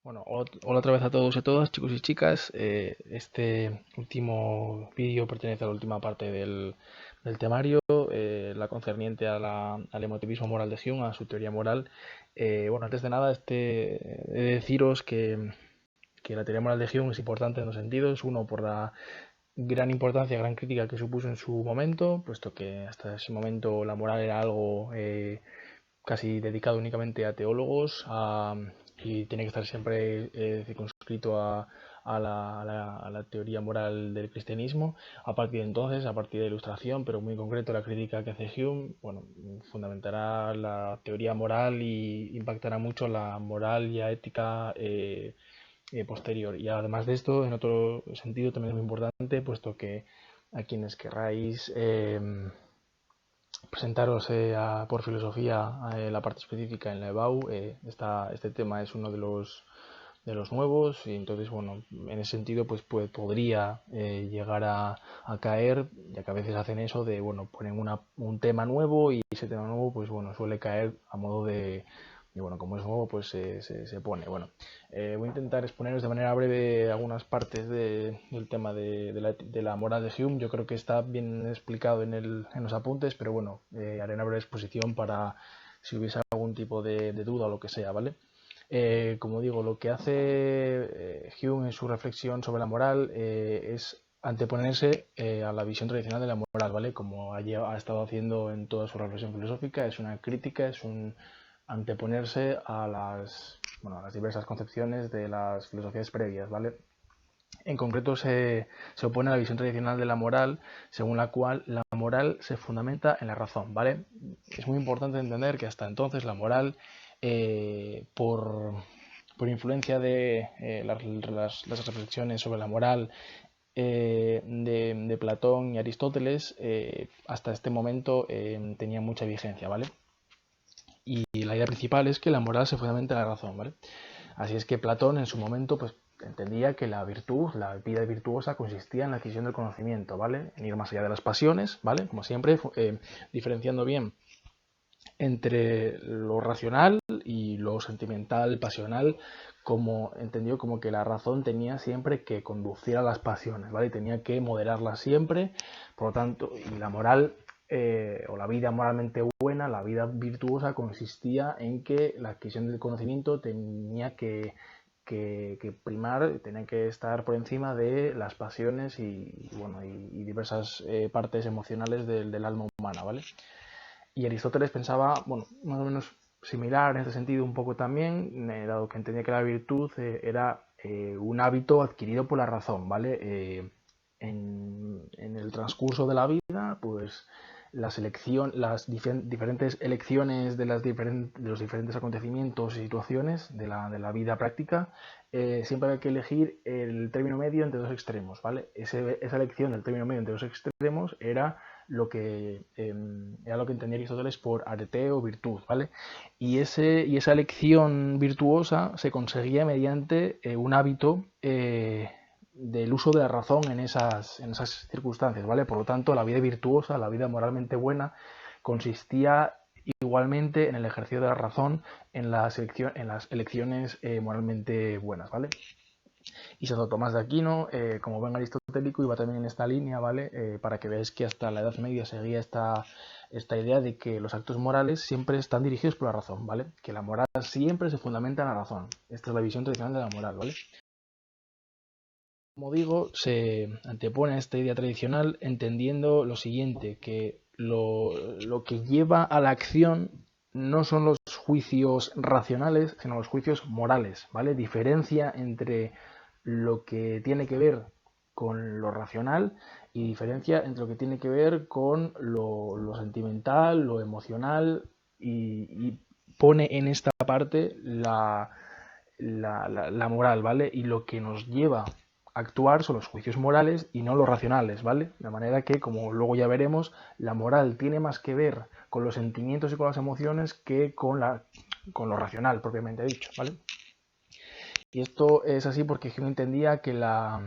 Bueno, hola otra vez a todos y a todas, chicos y chicas. Este último vídeo pertenece a la última parte del temario, la concerniente al emotivismo moral de Hume, a su teoría moral. Bueno, antes de nada, he de deciros que la teoría moral de Hume es importante en dos sentidos. Uno, por la gran importancia, gran crítica que supuso en su momento, puesto que hasta ese momento la moral era algo casi dedicado únicamente a teólogos y tiene que estar siempre circunscrito a la teoría moral del cristianismo. A partir de entonces, a partir de la Ilustración, pero muy en concreto la crítica que hace Hume, bueno, fundamentará la teoría moral y impactará mucho la moral y la ética posterior. Y además de esto, en otro sentido también es muy importante, puesto que a quienes querráis presentaros por filosofía la parte específica en la EBAU. Este tema es uno de los nuevos y entonces, bueno, en ese sentido pues podría llegar a caer, ya que a veces hacen eso de, bueno, ponen un tema nuevo y ese tema nuevo pues bueno, suele caer a modo de, y bueno, como es nuevo, pues se pone. Bueno, voy a intentar exponeros de manera breve algunas partes del tema de la moral de Hume. Yo creo que está bien explicado en los apuntes, pero bueno, haré una breve exposición para si hubiese algún tipo de duda o lo que sea, ¿vale? Como digo, lo que hace Hume en su reflexión sobre la moral es anteponerse a la visión tradicional de la moral, ¿vale? Como ha estado haciendo en toda su reflexión filosófica, es una crítica, es un anteponerse a a las diversas concepciones de las filosofías previas, ¿vale? En concreto se opone a la visión tradicional de la moral, según la cual la moral se fundamenta en la razón, ¿vale? Es muy importante entender que hasta entonces la moral, por influencia de las reflexiones sobre la moral de Platón y Aristóteles, hasta este momento tenía mucha vigencia, ¿vale? Y la idea principal es que la moral se fundamenta en la razón, ¿vale? Así es que Platón en su momento pues entendía que la virtud, la vida virtuosa consistía en la adquisición del conocimiento, ¿vale? En ir más allá de las pasiones, ¿vale? Como siempre, diferenciando bien entre lo racional y lo sentimental, pasional, como entendió como que la razón tenía siempre que conducir a las pasiones, ¿vale? Y tenía que moderarlas siempre, por lo tanto, y la moral o la vida moralmente buena, la vida virtuosa consistía en que la adquisición del conocimiento tenía que primar, tenía que estar por encima de las pasiones y diversas partes emocionales del alma humana, ¿vale? Y Aristóteles pensaba, bueno, más o menos similar en este sentido un poco también, dado que entendía que la virtud era un hábito adquirido por la razón, ¿vale? En el transcurso de la vida, pues diferentes elecciones de los diferentes acontecimientos y situaciones de la vida práctica, siempre hay que elegir el término medio entre dos extremos, ¿vale? Esa elección del término medio entre dos extremos era lo que entendía Aristóteles por arete o virtud, ¿vale? Y esa elección virtuosa se conseguía mediante un hábito del uso de la razón en esas circunstancias, ¿vale? Por lo tanto, la vida virtuosa, la vida moralmente buena, consistía igualmente en el ejercicio de la razón en las elecciones moralmente buenas, ¿vale? Y Santo Tomás de Aquino, como buen aristotélico, iba también en esta línea, ¿vale? Para que veáis que hasta la Edad Media seguía esta idea de que los actos morales siempre están dirigidos por la razón, ¿vale? Que la moral siempre se fundamenta en la razón. Esta es la visión tradicional de la moral, ¿vale? Como digo, se antepone a esta idea tradicional entendiendo lo siguiente, que lo que lleva a la acción no son los juicios racionales, sino los juicios morales, ¿vale? Diferencia entre lo que tiene que ver con lo racional y diferencia entre lo que tiene que ver con lo sentimental, lo emocional y pone en esta parte la moral, ¿vale? Y lo que nos lleva a actuar son los juicios morales y no los racionales, ¿vale? De manera que, como luego ya veremos, la moral tiene más que ver con los sentimientos y con las emociones que con lo racional, propiamente dicho, ¿vale? Y esto es así porque Hume entendía que la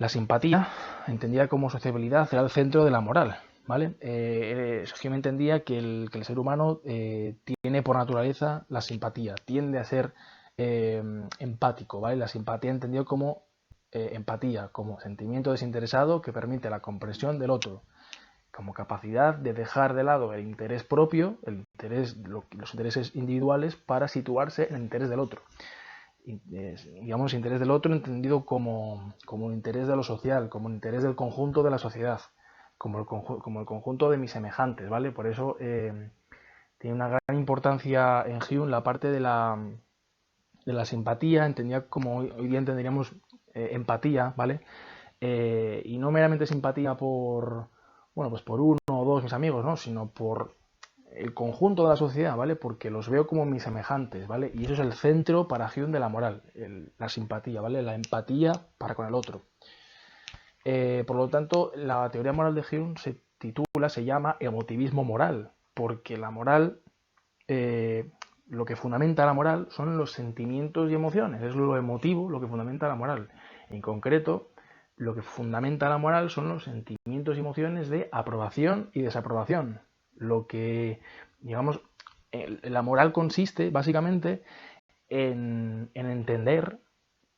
simpatía, entendida como sociabilidad, era el centro de la moral, ¿vale? Hume entendía que el ser humano tiene por naturaleza la simpatía, tiende a ser empático, ¿vale? La simpatía entendido como empatía, como sentimiento desinteresado que permite la comprensión del otro, como capacidad de dejar de lado el interés propio, los intereses individuales, para situarse en el interés del otro. Digamos, interés del otro entendido como el interés de lo social, como el interés del conjunto de la sociedad, como el conjunto de mis semejantes, ¿vale? Por eso tiene una gran importancia en Hume la parte de la simpatía, entendía como hoy día entenderíamos empatía, ¿vale? Y no meramente simpatía por, bueno, pues por uno o dos mis amigos, ¿no? Sino por el conjunto de la sociedad, ¿vale? Porque los veo como mis semejantes, ¿vale? Y eso es el centro para Hume de la moral, la simpatía, ¿vale? La empatía para con el otro. Por lo tanto, la teoría moral de Hume se llama emotivismo moral, porque la moral, lo que fundamenta la moral son los sentimientos y emociones, es lo emotivo lo que fundamenta la moral. En concreto, lo que fundamenta la moral son los sentimientos y emociones de aprobación y desaprobación. Lo que, digamos, la moral consiste básicamente en entender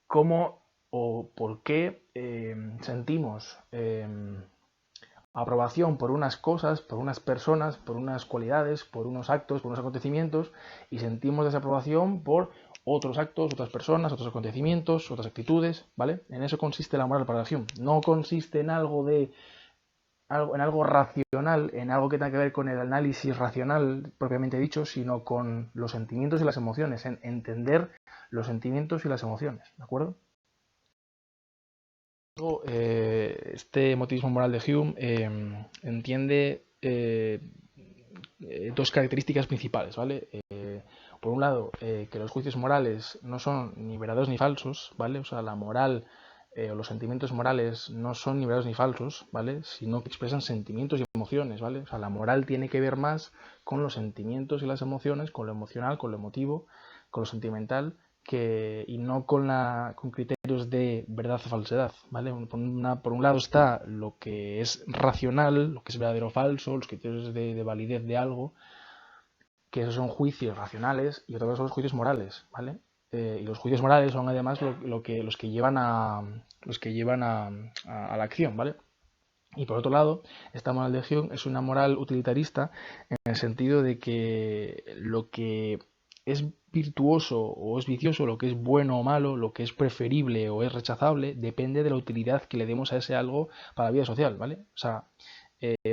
cómo o por qué sentimos aprobación por unas cosas, por unas personas, por unas cualidades, por unos actos, por unos acontecimientos, y sentimos desaprobación por otros actos, otras personas, otros acontecimientos, otras actitudes, ¿vale? En eso consiste la moral para Hume. No consiste en algo racional, en algo que tenga que ver con el análisis racional propiamente dicho, sino con los sentimientos y las emociones, en entender los sentimientos y las emociones, ¿de acuerdo? Este emotivismo moral de Hume entiende dos características principales, ¿vale? Por un lado, que los juicios morales no son ni verdaderos ni falsos, ¿vale? O sea, la moral o los sentimientos morales no son ni verdaderos ni falsos, ¿vale? Sino que expresan sentimientos y emociones, ¿vale? O sea, la moral tiene que ver más con los sentimientos y las emociones, con lo emocional, con lo emotivo, con lo sentimental, y no con criterios de verdad o falsedad, ¿vale? Por un lado está lo que es racional, lo que es verdadero o falso, los criterios de validez de algo, que esos son juicios racionales, y otra cosa son los juicios morales, ¿vale? Y los juicios morales son además los que llevan a la acción, ¿vale? Y por otro lado, esta moral de Hume es una moral utilitarista en el sentido de que lo que es virtuoso o es vicioso, lo que es bueno o malo, lo que es preferible o es rechazable, depende de la utilidad que le demos a ese algo para la vida social, ¿vale? O sea,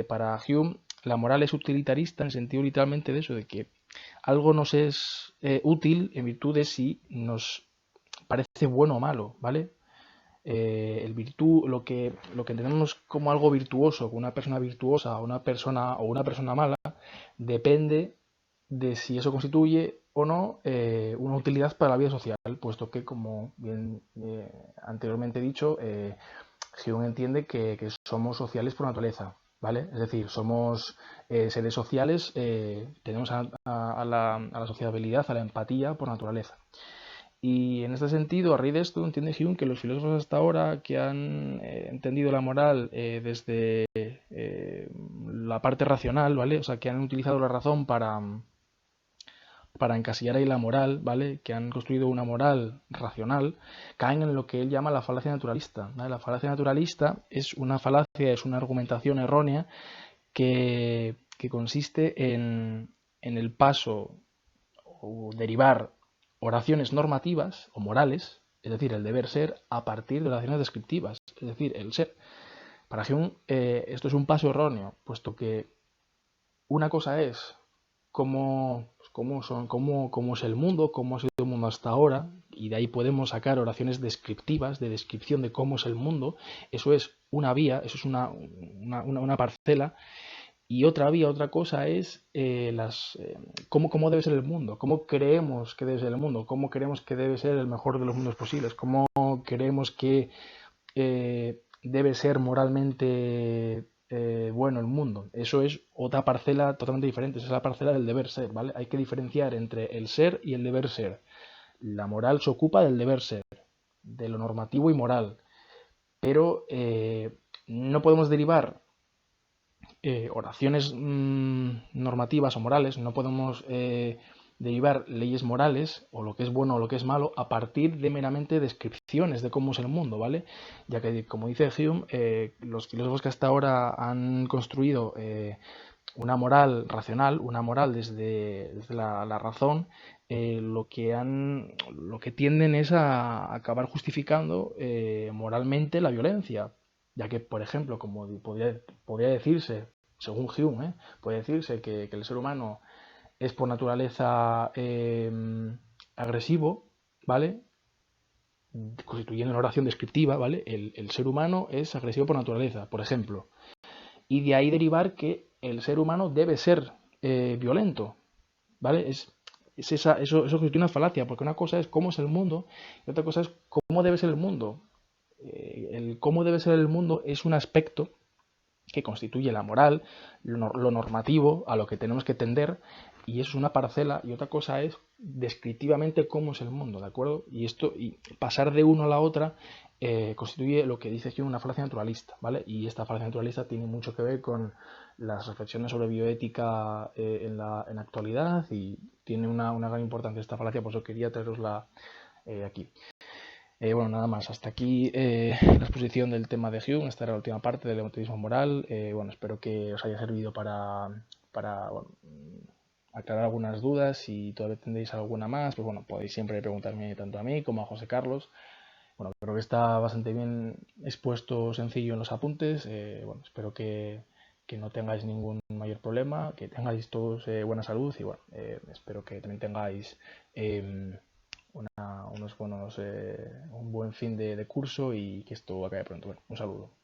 para Hume la moral es utilitarista en el sentido literalmente de eso, de que algo nos es útil en virtud de si nos parece bueno o malo, ¿vale? Lo que entendemos como algo virtuoso, como una persona virtuosa o una persona mala, depende de si eso constituye o no una utilidad para la vida social, puesto que, como bien anteriormente he dicho, Hume entiende que somos sociales por naturaleza, ¿vale? Es decir, somos seres sociales, tenemos a la sociabilidad, a la empatía por naturaleza. Y en este sentido, a raíz de esto, entiende Hume que los filósofos hasta ahora que han entendido la moral desde la parte racional, ¿vale? O sea, que han utilizado la razón para encasillar ahí la moral, ¿vale? Que han construido una moral racional, caen en lo que él llama la falacia naturalista, ¿vale? La falacia naturalista es una falacia, es una argumentación errónea que consiste en el paso o derivar oraciones normativas o morales, es decir, el deber ser, a partir de oraciones descriptivas, es decir, el ser. Para Hume esto es un paso erróneo, puesto que una cosa es cómo es el mundo, cómo ha sido el mundo hasta ahora, y de ahí podemos sacar oraciones descriptivas, de descripción de cómo es el mundo. Eso es una vía, eso es una parcela. Y otra vía, otra cosa es cómo debe ser el mundo, cómo creemos que debe ser el mundo, cómo creemos que debe ser el mejor de los mundos posibles, cómo creemos que debe ser moralmente bueno el mundo. Eso es otra parcela totalmente diferente, esa es la parcela del deber ser, ¿vale? Hay que diferenciar entre el ser y el deber ser. La moral se ocupa del deber ser, de lo normativo y moral, pero no podemos derivar oraciones normativas o morales, no podemos derivar leyes morales, o lo que es bueno o lo que es malo, a partir de meramente descripciones de cómo es el mundo, ¿vale? Ya que, como dice Hume, los filósofos que hasta ahora han construido una moral racional, una moral desde la razón, lo que tienden es a acabar justificando moralmente la violencia, ya que, por ejemplo, como podría decirse, según Hume, puede decirse que el ser humano es por naturaleza agresivo, ¿vale? Constituyendo una oración descriptiva, ¿vale? El ser humano es agresivo por naturaleza, por ejemplo, y de ahí derivar que el ser humano debe ser violento, ¿vale? Eso constituye una falacia, porque una cosa es cómo es el mundo y otra cosa es cómo debe ser el mundo. El cómo debe ser el mundo es un aspecto que constituye la moral, lo normativo, a lo que tenemos que tender, y eso es una parcela, y otra cosa es descriptivamente cómo es el mundo, ¿de acuerdo? Y pasar de uno a la otra constituye lo que dice Hume una falacia naturalista, ¿vale? Y esta falacia naturalista tiene mucho que ver con las reflexiones sobre bioética en la actualidad, y tiene una gran importancia esta falacia, por eso quería traerosla aquí. Bueno, nada más. Hasta aquí la exposición del tema de Hume. Esta era la última parte del emotivismo moral. Bueno, espero que os haya servido para bueno, aclarar algunas dudas. Si todavía tendréis alguna más, pues bueno, podéis siempre preguntarme tanto a mí como a José Carlos. Bueno, creo que está bastante bien expuesto, sencillo en los apuntes. Bueno, espero que no tengáis ningún mayor problema, que tengáis todos buena salud y bueno, espero que también tengáis un buen fin de curso y que esto acabe pronto. Bueno, un saludo.